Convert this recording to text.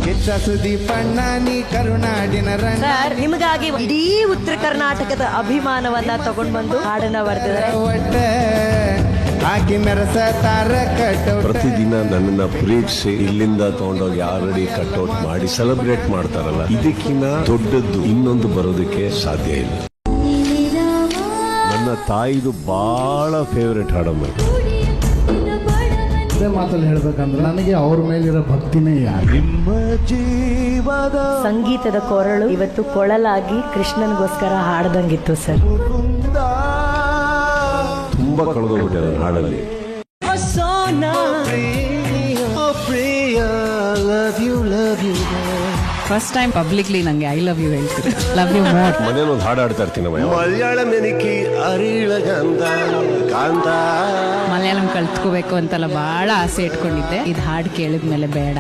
ಕಿಚ್ಚ ಸುದೀಪಣ್ಣ ನೀ ಕರುನಾಡಿನ ಸರ್ ನಿಮಗಾಗಿ ಇಡೀ ಉತ್ತರ ಕರ್ನಾಟಕದ ಅಭಿಮಾನವನ್ನ ತಗೊಂಡ್ ಬಂದು ಹಾಡನ್ನ ಬರ್ತಿದ್ದಾರೆ. ಆಕಿ ಮೆರಸ ತಾರ ಕಟ್ಟೌಟ್. ಪ್ರತಿದಿನ ನನ್ನನ್ನ ಪ್ರೀತಿಸಿ ಇಲ್ಲಿಂದ ತಗೊಂಡೋಗಿ ಆಲ್ರೆಡಿ ಕಟ್ಔಟ್ ಮಾಡಿ ಸೆಲೆಬ್ರೇಟ್ ಮಾಡ್ತಾರಲ್ಲ, ಇದಕ್ಕಿಂತ ದೊಡ್ಡದ್ದು ಇನ್ನೊಂದು ಬರೋದಕ್ಕೆ ಸಾಧ್ಯ ಇಲ್ಲ. ನನ್ನ ತಾಯಿದು ಬಹಳ ಫೇವರೇಟ್ ಹಾಡಮ್ಮ. ಅದೇ ಮಾತಲ್ಲಿ ಹೇಳ್ಬೇಕಂದ್ರೆ ನನಗೆ ಅವ್ರ ಮೇಲಿರೋ ಭಕ್ತಿನೇ ಯಾರು. ನಿಮ್ಮ ಜೀವದ ಸಂಗೀತದ ಕೊರಳು ಇವತ್ತು ಕೊಳಲಾಗಿ ಕೃಷ್ಣನ್ಗೋಸ್ಕರ ಹಾಡ್ದಂಗಿತ್ತು ಸರ್. ತುಂಬಾ ಕಳೆದೋಗ್ಬಿಟ್ಟೆ ನನ್ನ ಹಾಡಲ್ಲಿ. ಫಸ್ಟ್ ಟೈಮ್ ಪಬ್ಲಿಕ್ಲಿ ನಂಗೆ ಐ ಲವ್ ಯು ಹೇಳ್ತೀರಿ. Love you more. ಮನೇಲಿ ಒಂದು ಹಾಡು ಆಡ್ತಾ ಇರ್ತೀನಿ. ಮಲಯಾಳಂ ಕಲ್ತ್ಕೋಬೇಕು ಅಂತೆಲ್ಲ ಬಹಳ ಆಸೆ ಇಟ್ಕೊಂಡಿದ್ದೆ. ಇದು ಹಾಡು ಕೇಳಿದ್ಮೇಲೆ ಬೇಡ